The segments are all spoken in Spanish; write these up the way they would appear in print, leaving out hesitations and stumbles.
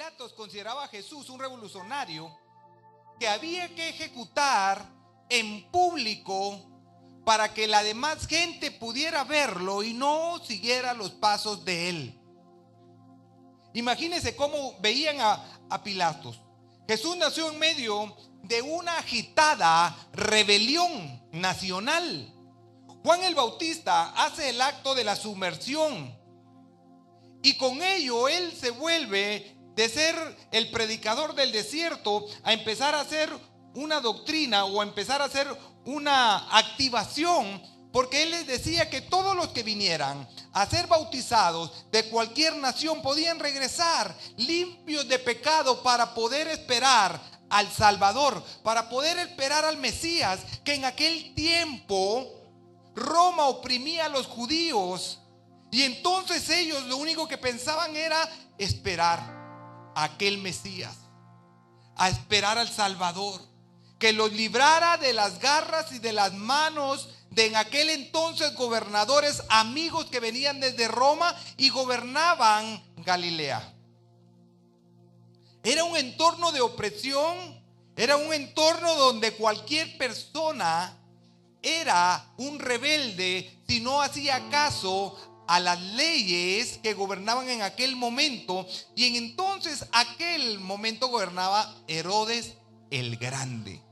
Pilatos consideraba a Jesús un revolucionario que había que ejecutar en público para que la demás gente pudiera verlo y no siguiera los pasos de él. Imagínense cómo veían a Pilatos. Jesús nació en medio de una agitada rebelión nacional. Juan el Bautista hace el acto de la sumersión y con ello él se vuelve de ser el predicador del desierto a empezar a hacer una doctrina o a empezar a hacer una activación, porque él les decía que todos los que vinieran a ser bautizados de cualquier nación podían regresar limpios de pecado para poder esperar al Salvador, para poder esperar al Mesías, que en aquel tiempo Roma oprimía a los judíos y entonces ellos lo único que pensaban era esperar a aquel Mesías, a esperar al Salvador, que los librara de las garras y de las manos de en aquel entonces gobernadores amigos que venían desde Roma y gobernaban Galilea. Era un entorno de opresión, era un entorno donde cualquier persona era un rebelde si no hacía caso a las leyes que gobernaban en aquel momento. Y en entonces aquel momento gobernaba Herodes el Grande,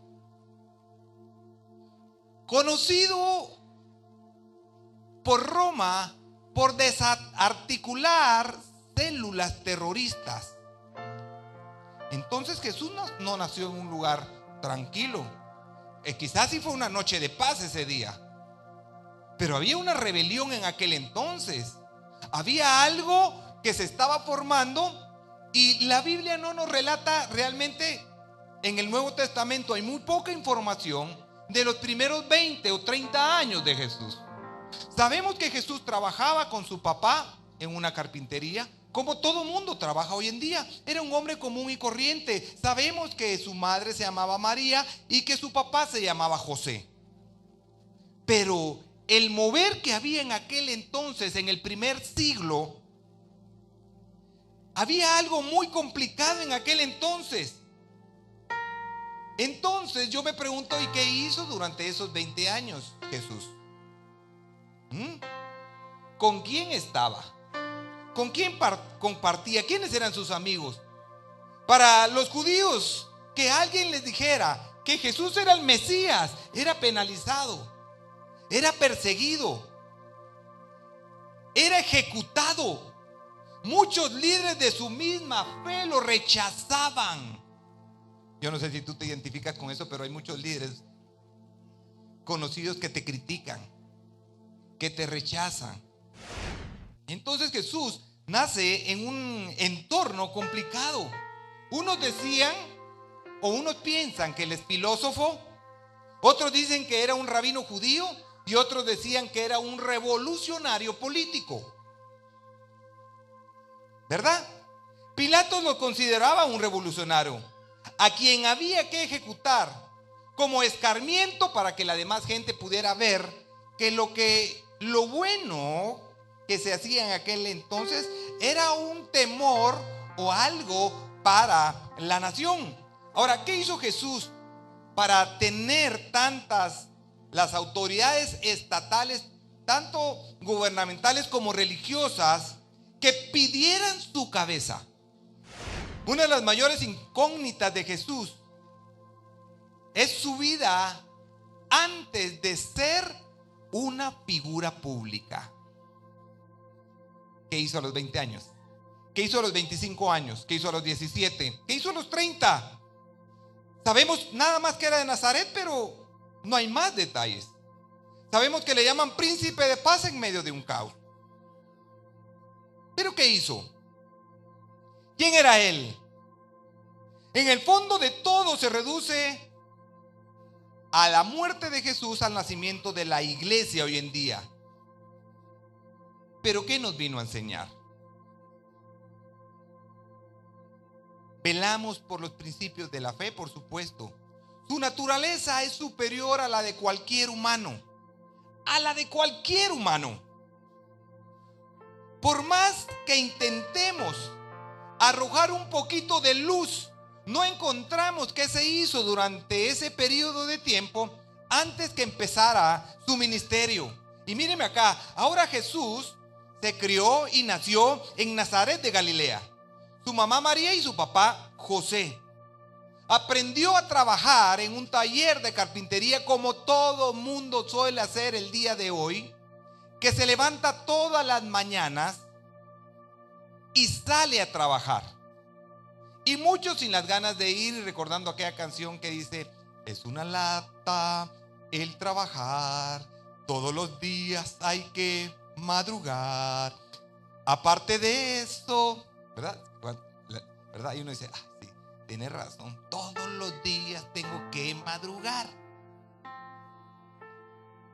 conocido por Roma por desarticular células terroristas. Entonces Jesús no nació en un lugar tranquilo. Quizás sí fue una noche de paz ese día, pero había una rebelión en aquel entonces. Había algo que se estaba formando y la Biblia no nos relata realmente. En el Nuevo Testamento hay muy poca información de los primeros 20 o 30 años de Jesús. Sabemos que Jesús trabajaba con su papá en una carpintería, como todo mundo trabaja hoy en día. Era un hombre común y corriente. Sabemos que su madre se llamaba María y que su papá se llamaba José. Pero el mover que había en aquel entonces, en el primer siglo, había algo muy complicado en aquel entonces. Entonces yo me pregunto, ¿y qué hizo durante esos 20 años Jesús? ¿Con quién estaba? ¿Con quién compartía? ¿Quiénes eran sus amigos? Para los judíos, que alguien les dijera que Jesús era el Mesías, era penalizado, era perseguido, era ejecutado. Muchos líderes de su misma fe lo rechazaban. Yo no sé si tú te identificas con eso, pero hay muchos líderes conocidos que te critican, que te rechazan. Entonces Jesús nace en un entorno complicado. Unos decían o unos piensan que él es filósofo, otros dicen que era un rabino judío y otros decían que era un revolucionario político. ¿Verdad? Pilatos lo consideraba un revolucionario a quien había que ejecutar como escarmiento para que la demás gente pudiera ver que lo bueno que se hacía en aquel entonces era un temor o algo para la nación. Ahora, ¿qué hizo Jesús para tener las autoridades estatales, tanto gubernamentales como religiosas, que pidieran su cabeza? Una de las mayores incógnitas de Jesús es su vida antes de ser una figura pública. ¿Qué hizo a los 20 años? ¿Qué hizo a los 25 años? ¿Qué hizo a los 17? ¿Qué hizo a los 30? Sabemos nada más que era de Nazaret, pero no hay más detalles. Sabemos que le llaman príncipe de paz en medio de un caos. ¿Pero qué hizo? ¿Quién era él? En el fondo de todo se reduce a la muerte de Jesús, al nacimiento de la iglesia hoy en día. ¿Pero qué nos vino a enseñar? Velamos por los principios de la fe, por supuesto. Su naturaleza es superior a la de cualquier humano. A la de cualquier humano. Por más que intentemos arrojar un poquito de luz. No encontramos qué se hizo durante ese periodo de tiempo antes que empezara su ministerio. Y míreme acá, ahora Jesús se crió y nació en Nazaret de Galilea. Su mamá María y su papá José. Aprendió a trabajar en un taller de carpintería como todo mundo suele hacer el día de hoy, que se levanta todas las mañanas y sale a trabajar. Y muchos sin las ganas de ir, y recordando aquella canción que dice: es una lata el trabajar, todos los días hay que madrugar. Aparte de eso, ¿verdad? ¿Verdad? Y uno dice: sí, tiene razón, todos los días tengo que madrugar.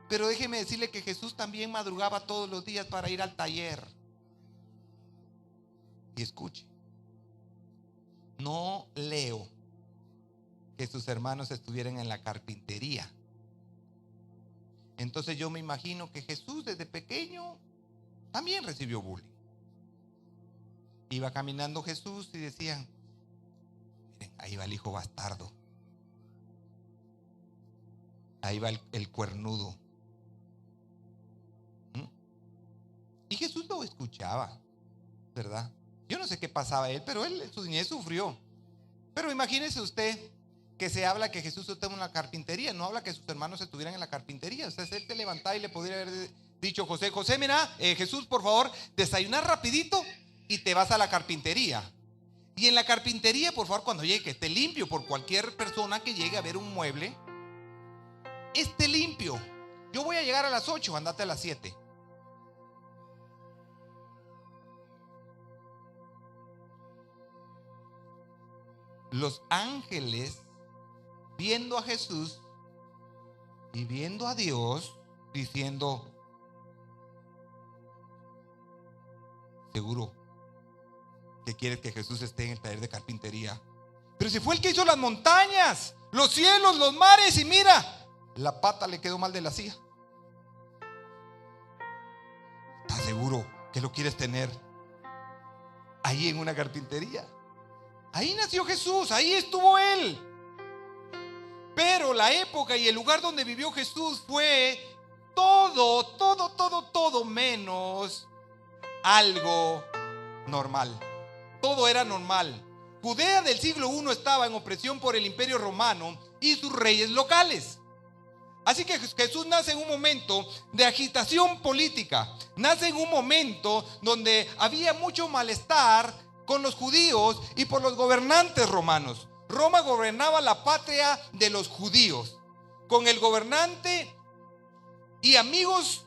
Pero déjeme decirle que Jesús también madrugaba todos los días para ir al taller. Y escuche, no leo que sus hermanos estuvieran en la carpintería. Entonces yo me imagino que Jesús desde pequeño también recibió bullying. Iba caminando Jesús y decían: miren, ahí va el hijo bastardo, ahí va el cuernudo. Y Jesús lo escuchaba, ¿verdad? Yo no sé qué pasaba a él, pero él en su niñez sufrió. Pero imagínese usted que se habla que Jesús estuvo en la carpintería, no habla que sus hermanos estuvieran en la carpintería. O sea, él te levantaba y le podría haber dicho: José, mira, Jesús, por favor, desayunar rapidito y te vas a la carpintería. Y en la carpintería, por favor, cuando llegue, que esté limpio, por cualquier persona que llegue a ver un mueble, esté limpio. Yo voy a llegar a las 8, andate a las 7. Los ángeles, viendo a Jesús y viendo a Dios, diciendo: seguro que quieres que Jesús esté en el taller de carpintería. Pero si fue el que hizo las montañas, los cielos, los mares, y mira, la pata le quedó mal de la silla. ¿Estás seguro que lo quieres tener ahí en una carpintería? Ahí nació Jesús, ahí estuvo Él. Pero la época y el lugar donde vivió Jesús fue todo menos algo normal. Todo era normal. Judea del siglo I estaba en opresión por el Imperio Romano y sus reyes locales. Así que Jesús nace en un momento de agitación política. Nace en un momento donde había mucho malestar con los judíos y por los gobernantes romanos. Roma gobernaba la patria de los judíos, con el gobernante y amigos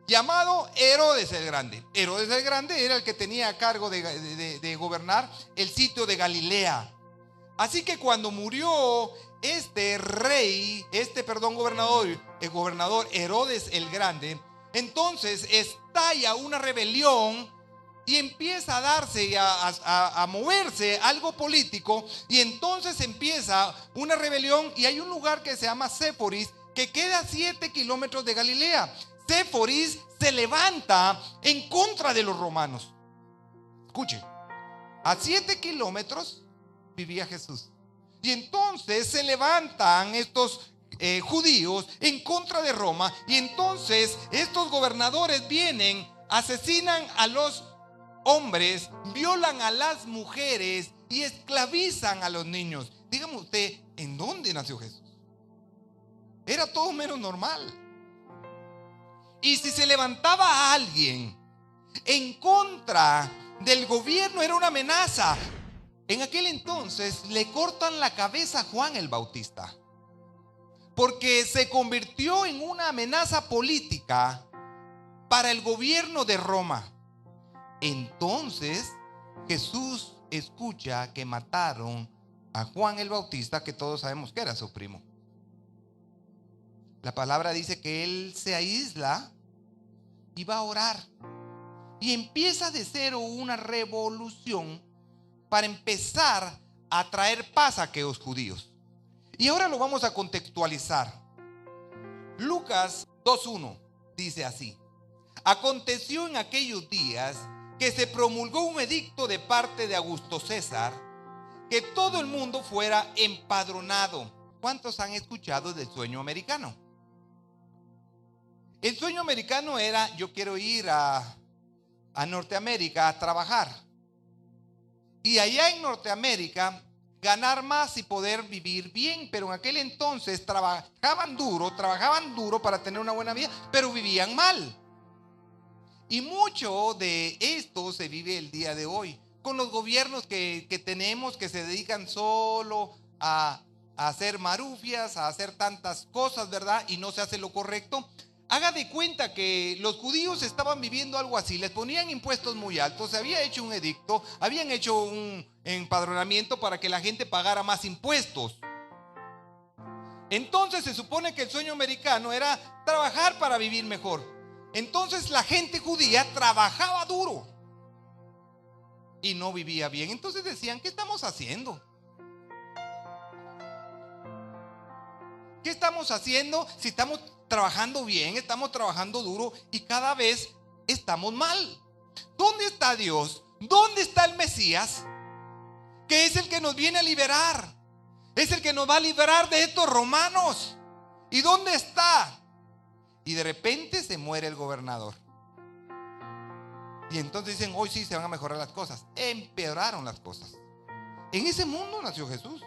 llamado Herodes el Grande. Herodes el Grande era el que tenía a cargo de gobernar el sitio de Galilea. Así que cuando murió gobernador Herodes el Grande, entonces estalla una rebelión y empieza a darse y a moverse algo político. Y entonces empieza una rebelión y hay un lugar que se llama Séforis, que queda a 7 kilómetros de Galilea. Séforis se levanta en contra de los romanos. Escuche, a 7 kilómetros vivía Jesús. Y entonces se levantan estos judíos en contra de Roma. Y entonces estos gobernadores vienen, asesinan a los hombres, violan a las mujeres y esclavizan a los niños. Dígame usted, ¿en dónde nació Jesús? Era todo menos normal. Y si se levantaba alguien en contra del gobierno, era una amenaza. En aquel entonces le cortan la cabeza a Juan el Bautista, porque se convirtió en una amenaza política para el gobierno de Roma. Entonces Jesús escucha que mataron a Juan el Bautista, que todos sabemos que era su primo. La palabra dice que él se aísla y va a orar. Y empieza de cero una revolución para empezar a traer paz a aquellos judíos. Y ahora lo vamos a contextualizar. Lucas 2:1 dice así: aconteció en aquellos días que se promulgó un edicto de parte de Augusto César, que todo el mundo fuera empadronado. ¿Cuántos han escuchado del sueño americano? El sueño americano era: yo quiero ir a Norteamérica a trabajar. Y allá en Norteamérica ganar más y poder vivir bien. Pero en aquel entonces trabajaban duro para tener una buena vida, pero vivían mal. Y mucho de esto se vive el día de hoy, con los gobiernos que tenemos, que se dedican solo a hacer marufias, a hacer tantas cosas, ¿verdad? Y no se hace lo correcto. Haga de cuenta que los judíos estaban viviendo algo así. Les ponían impuestos muy altos. Se había hecho un edicto, habían hecho un empadronamiento para que la gente pagara más impuestos. Entonces se supone que el sueño americano era trabajar para vivir mejor. Entonces la gente judía trabajaba duro y no vivía bien. Entonces decían: ¿qué estamos haciendo? ¿Qué estamos haciendo si estamos trabajando bien, estamos trabajando duro y cada vez estamos mal? ¿Dónde está Dios? ¿Dónde está el Mesías? Que es el que nos viene a liberar. Es el que nos va a liberar de estos romanos. ¿Y dónde está? Y de repente se muere el gobernador. Y entonces dicen: hoy sí se van a mejorar las cosas. Empeoraron las cosas. En ese mundo nació Jesús.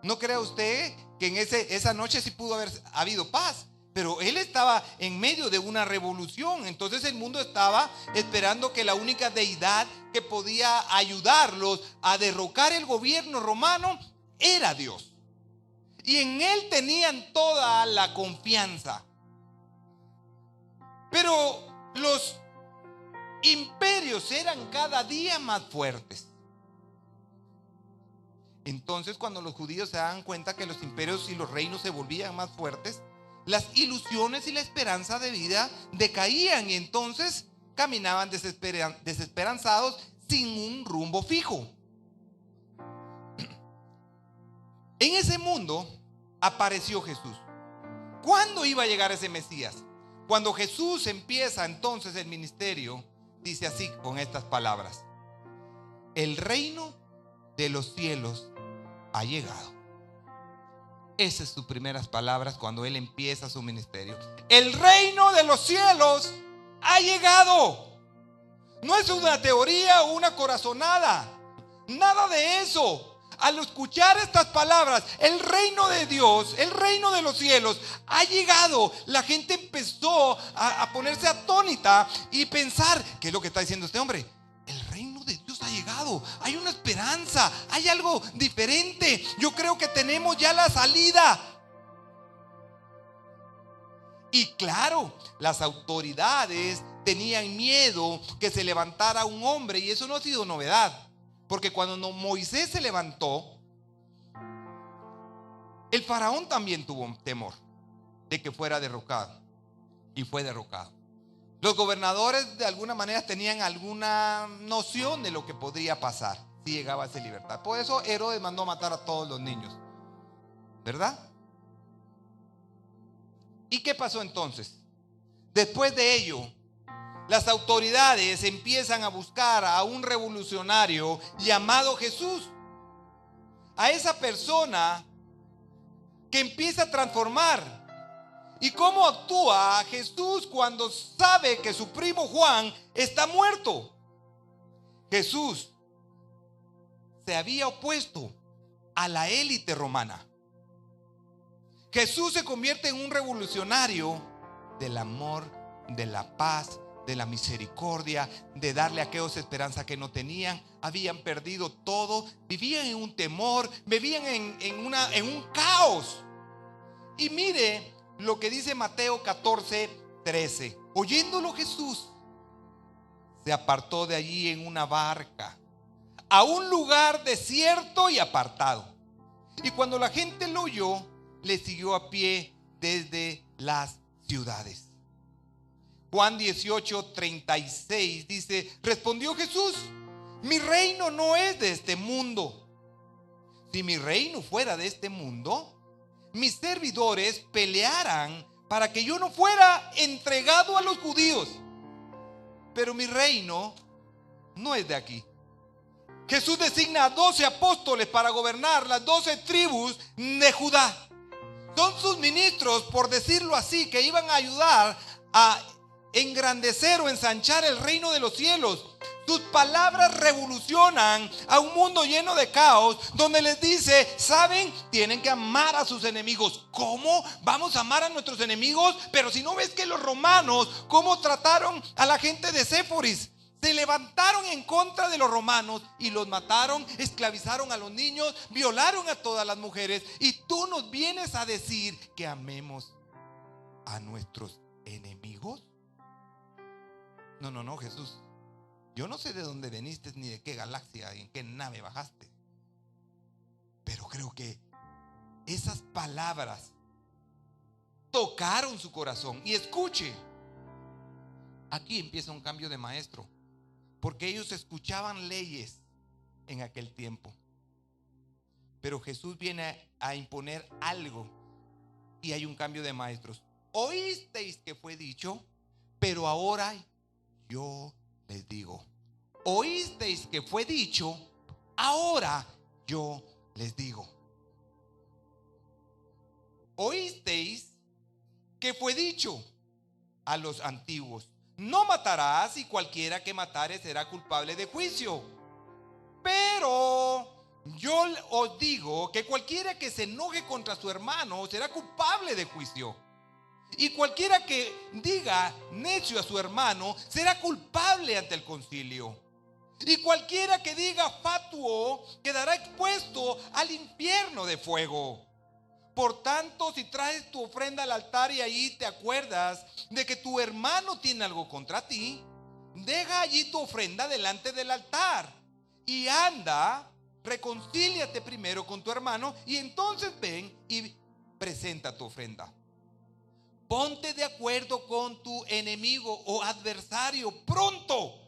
No crea usted que en esa noche sí pudo haber habido paz, pero él estaba en medio de una revolución. Entonces el mundo estaba esperando que la única deidad que podía ayudarlos a derrocar el gobierno romano era Dios. Y en él tenían toda la confianza. Pero los imperios eran cada día más fuertes. Entonces, cuando los judíos se daban cuenta que los imperios y los reinos se volvían más fuertes, las ilusiones y la esperanza de vida decaían, y entonces caminaban desesperanzados sin un rumbo fijo. En ese mundo apareció Jesús. ¿Cuándo iba a llegar ese Mesías? Cuando Jesús empieza entonces el ministerio, dice así, con estas palabras: el reino de los cielos ha llegado. Esas son sus primeras palabras cuando él empieza su ministerio. El reino de los cielos ha llegado. No es una teoría o una corazonada, nada de eso. Al escuchar estas palabras, el reino de Dios, el reino de los cielos ha llegado, la gente empezó a ponerse atónita y pensar: ¿qué es lo que está diciendo este hombre? El reino de Dios ha llegado, hay una esperanza, hay algo diferente. Yo creo que tenemos ya la salida. Y claro, las autoridades tenían miedo que se levantara un hombre, y eso no ha sido novedad. Porque cuando Moisés se levantó, el faraón también tuvo temor de que fuera derrocado. Y fue derrocado. Los gobernadores de alguna manera tenían alguna noción de lo que podría pasar si llegaba a esa libertad. Por eso Herodes mandó matar a todos los niños, ¿verdad? ¿Y qué pasó entonces? Después de ello, las autoridades empiezan a buscar a un revolucionario llamado Jesús. A esa persona que empieza a transformar. ¿Y cómo actúa Jesús cuando sabe que su primo Juan está muerto? Jesús se había opuesto a la élite romana. Jesús se convierte en un revolucionario del amor, de la paz, de la misericordia, de darle a aquellos esperanza que no tenían. Habían perdido todo, vivían en un temor, vivían en un caos. Y mire lo que dice Mateo 14:13. Oyéndolo Jesús se apartó de allí en una barca a un lugar desierto y apartado. Y cuando la gente lo oyó, le siguió a pie desde las ciudades. Juan 18:36 dice: respondió Jesús: mi reino no es de este mundo. Si mi reino fuera de este mundo, mis servidores pelearan para que yo no fuera entregado a los judíos. pero mi reino no es de aquí. Jesús designa a 12 apóstoles para gobernar las 12 tribus de Judá. Son sus ministros, por decirlo así, que iban a ayudar a engrandecer o ensanchar el reino de los cielos. Sus palabras revolucionan a un mundo lleno de caos, donde les dice, ¿saben? Tienen que amar a sus enemigos. ¿Cómo vamos a amar a nuestros enemigos? Pero si no ves que los romanos, ¿cómo trataron a la gente de Séforis? Se levantaron en contra de los romanos y los mataron, esclavizaron a los niños, violaron a todas las mujeres. Y tú nos vienes a decir que amemos a nuestros enemigos. No, Jesús. Yo no sé de dónde veniste ni de qué galaxia y en qué nave bajaste. Pero creo que esas palabras tocaron su corazón. Y escuche, aquí empieza un cambio de maestro. Porque ellos escuchaban leyes en aquel tiempo. Pero Jesús viene a imponer algo y hay un cambio de maestros. Oísteis que fue dicho, pero ahora yo les digo. Oísteis que fue dicho, ahora yo les digo. Oísteis que fue dicho a los antiguos: no matarás, y cualquiera que matare será culpable de juicio. Pero yo os digo que cualquiera que se enoje contra su hermano será culpable de juicio. Y cualquiera que diga necio a su hermano será culpable ante el concilio. Y cualquiera que diga fatuo quedará expuesto al infierno de fuego. Por tanto, si traes tu ofrenda al altar y allí te acuerdas de que tu hermano tiene algo contra ti, deja allí tu ofrenda delante del altar y anda, reconcíliate primero con tu hermano y entonces ven y presenta tu ofrenda. Ponte de acuerdo con tu enemigo o adversario pronto.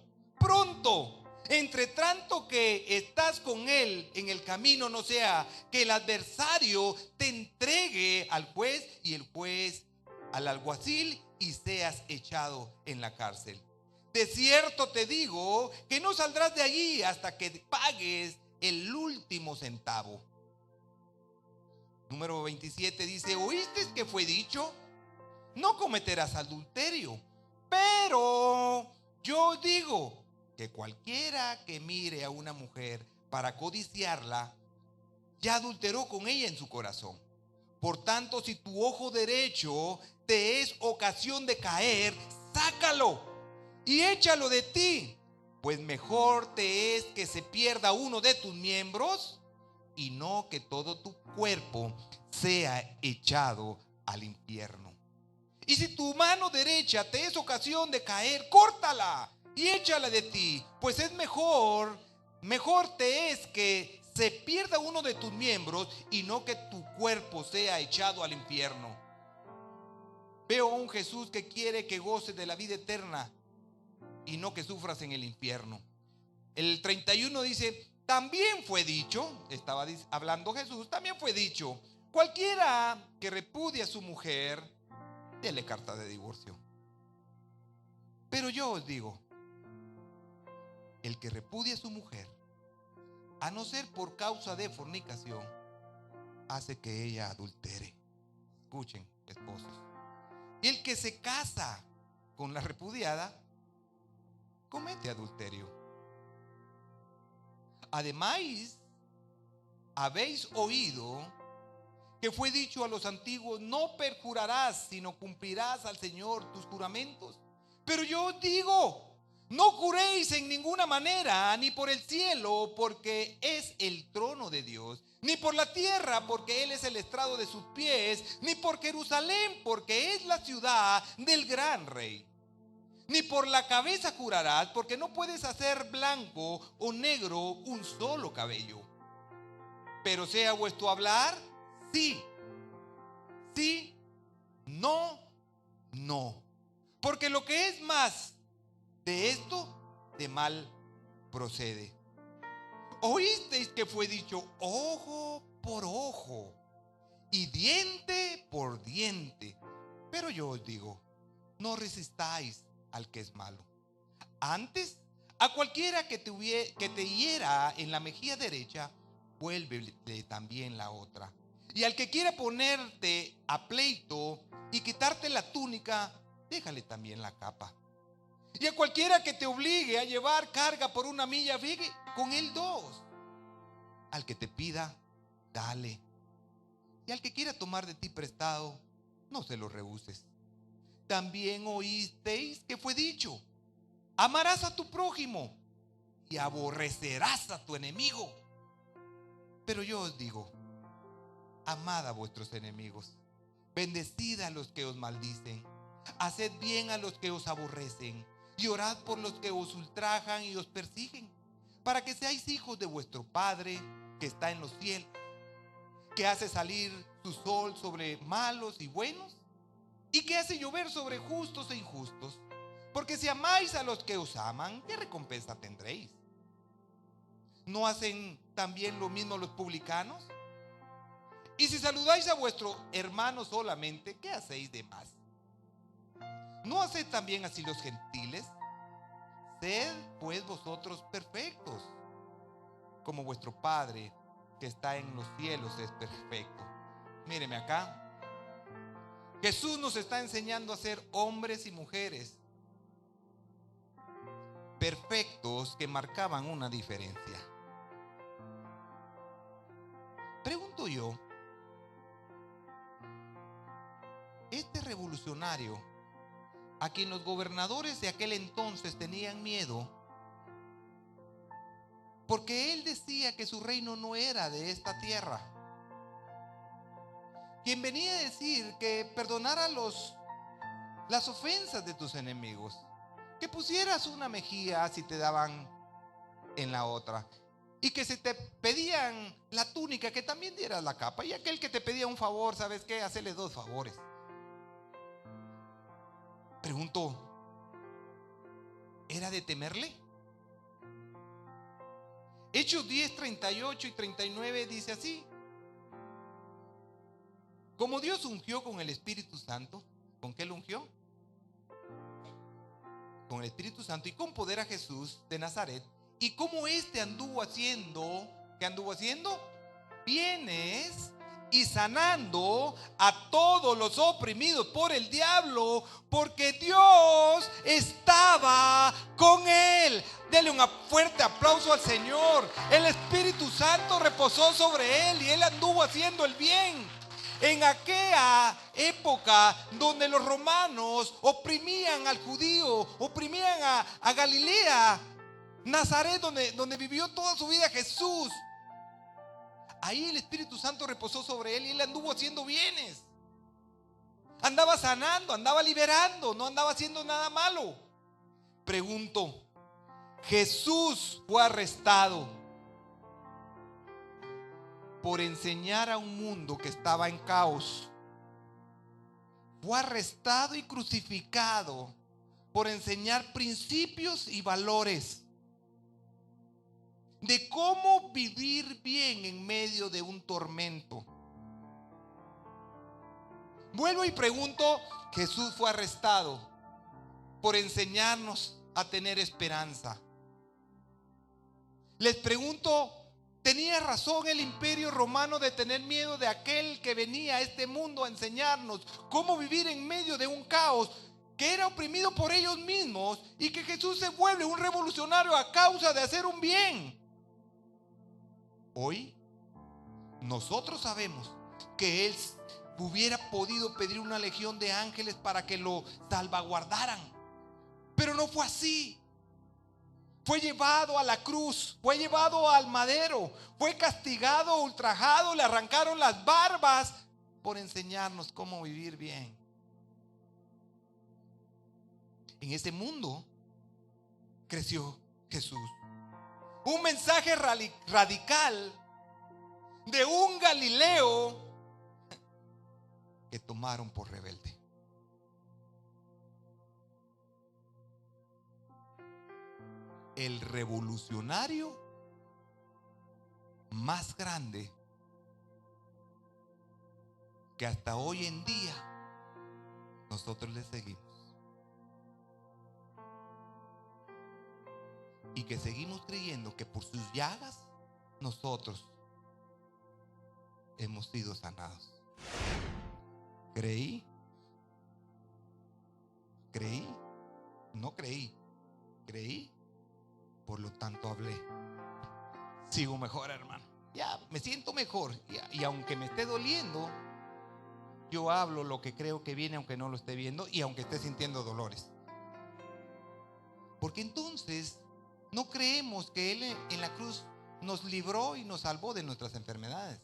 Entre tanto que estás con él en el camino, no sea que el adversario te entregue al juez y el juez al alguacil y seas echado en la cárcel. De cierto te digo que no saldrás de allí hasta que pagues el último centavo. Número 27 dice: ¿oíste que fue dicho? No cometerás adulterio. Pero yo digo que cualquiera que mire a una mujer para codiciarla, ya adulteró con ella en su corazón. Por tanto, si tu ojo derecho te es ocasión de caer, sácalo y échalo de ti, pues mejor te es que se pierda uno de tus miembros y no que todo tu cuerpo sea echado al infierno. Y si tu mano derecha te es ocasión de caer, córtala y échala de ti, pues es mejor te es que se pierda uno de tus miembros y no que tu cuerpo sea echado al infierno. Veo a un Jesús que quiere que goces de la vida eterna y no que sufras en el infierno. El 31 dice: también fue dicho, estaba hablando Jesús, también fue dicho, cualquiera que repudie a su mujer, dele carta de divorcio. Pero yo os digo, el que repudie a su mujer, a no ser por causa de fornicación, hace que ella adultere. Escuchen, esposos. Y el que se casa con la repudiada, comete adulterio. Además, habéis oído que fue dicho a los antiguos: no perjurarás, sino cumplirás al Señor tus juramentos. Pero yo os digo, no juréis en ninguna manera, ni por el cielo, porque es el trono de Dios, ni por la tierra, porque Él es el estrado de sus pies, ni por Jerusalén, porque es la ciudad del gran rey. Ni por la cabeza jurarás, porque no puedes hacer blanco o negro un solo cabello. Pero sea vuestro hablar sí, sí, no, no. Porque lo que es más de esto, de mal procede. Oísteis que fue dicho ojo por ojo y diente por diente. Pero yo os digo, no resistáis al que es malo. Antes, a cualquiera que te hiera en la mejilla derecha, vuélvele también la otra. Y al que quiera ponerte a pleito y quitarte la túnica, déjale también la capa. Y a cualquiera que te obligue a llevar carga por una milla, ve con él 2. Al que te pida, dale. Y al que quiera tomar de ti prestado, no se lo rehuses. También oísteis que fue dicho: amarás a tu prójimo y aborrecerás a tu enemigo. Pero yo os digo: amad a vuestros enemigos, bendecid a los que os maldicen, haced bien a los que os aborrecen, y orad por los que os ultrajan y os persiguen, para que seáis hijos de vuestro Padre que está en los cielos, que hace salir su sol sobre malos y buenos, y que hace llover sobre justos e injustos. Porque si amáis a los que os aman, ¿qué recompensa tendréis? ¿No hacen también lo mismo los publicanos? Y si saludáis a vuestro hermano solamente, ¿qué hacéis de más? ¿No hacéis también así los gentiles? Sed pues vosotros perfectos, como vuestro Padre que está en los cielos es perfecto. Míreme acá. Jesús nos está enseñando a ser hombres y mujeres perfectos que marcaban una diferencia. Pregunto yo, este revolucionario, a quien los gobernadores de aquel entonces tenían miedo, porque él decía que su reino no era de esta tierra, quien venía a decir que perdonara las ofensas de tus enemigos, que pusieras una mejilla si te daban en la otra, y que si te pedían la túnica, que también dieras la capa, y aquel que te pedía un favor, ¿sabes qué? Hacerle 2 favores. Pregunto, ¿era de temerle? Hechos 10, 38 y 39 dice así: como Dios ungió con el Espíritu Santo. ¿Con qué lo ungió? Con el Espíritu Santo y con poder a Jesús de Nazaret. Y como éste anduvo haciendo, ¿qué anduvo haciendo? Bienes y sanando a todos los oprimidos por el diablo, porque Dios estaba con él. Dele un fuerte aplauso al Señor. El Espíritu Santo reposó sobre él y él anduvo haciendo el bien. En aquella época donde los romanos oprimían al judío, oprimían a Galilea, Nazaret, donde vivió toda su vida Jesús, ahí el Espíritu Santo reposó sobre él y él anduvo haciendo bienes. Andaba sanando, andaba liberando, no andaba haciendo nada malo. Pregunto, Jesús fue arrestado por enseñar a un mundo que estaba en caos. Fue arrestado y crucificado por enseñar principios y valores de cómo vivir bien en medio de un tormento. Vuelvo y pregunto, Jesús fue arrestado por enseñarnos a tener esperanza. Les pregunto, ¿tenía razón el imperio romano de tener miedo de aquel que venía a este mundo a enseñarnos cómo vivir en medio de un caos que era oprimido por ellos mismos, y que Jesús se vuelve un revolucionario a causa de hacer un bien? Hoy nosotros sabemos que Él hubiera podido pedir una legión de ángeles para que lo salvaguardaran, pero no fue así. Fue llevado a la cruz, fue llevado al madero, fue castigado, ultrajado, le arrancaron las barbas por enseñarnos cómo vivir bien. En ese mundo creció Jesús. Un mensaje radical de un Galileo que tomaron por rebelde. El revolucionario más grande que hasta hoy en día nosotros le seguimos. y que seguimos creyendo que por sus llagas nosotros hemos sido sanados. Creí, no creí, creí, por lo tanto hablé. Sigo mejor, hermano. Ya me siento mejor. Y aunque me esté doliendo, yo hablo lo que creo que viene, aunque no lo esté viendo y aunque esté sintiendo dolores. Porque entonces no creemos que Él en la cruz nos libró y nos salvó de nuestras enfermedades.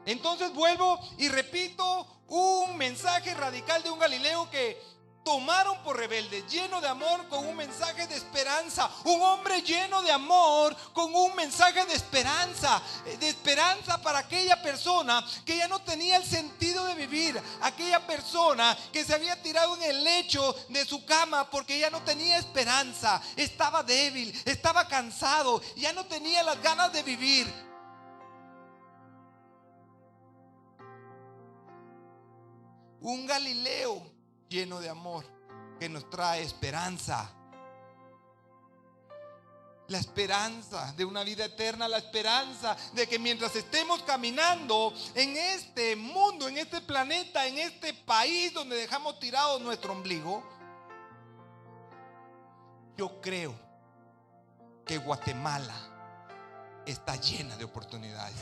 Entonces vuelvo y repito un mensaje radical de un Galileo que tomaron por rebelde, lleno de amor, con un mensaje de esperanza. Un hombre lleno de amor con un mensaje de esperanza para aquella persona que ya no tenía el sentido de vivir, aquella persona que se había tirado en el lecho de su cama porque ya no tenía esperanza, estaba débil, estaba cansado, ya no tenía las ganas de vivir. Un Galileo lleno de amor que nos trae esperanza. La esperanza de una vida eterna, la esperanza de que mientras estemos caminando en este mundo, en este planeta, en este país donde dejamos tirado nuestro ombligo, yo creo que Guatemala está llena de oportunidades.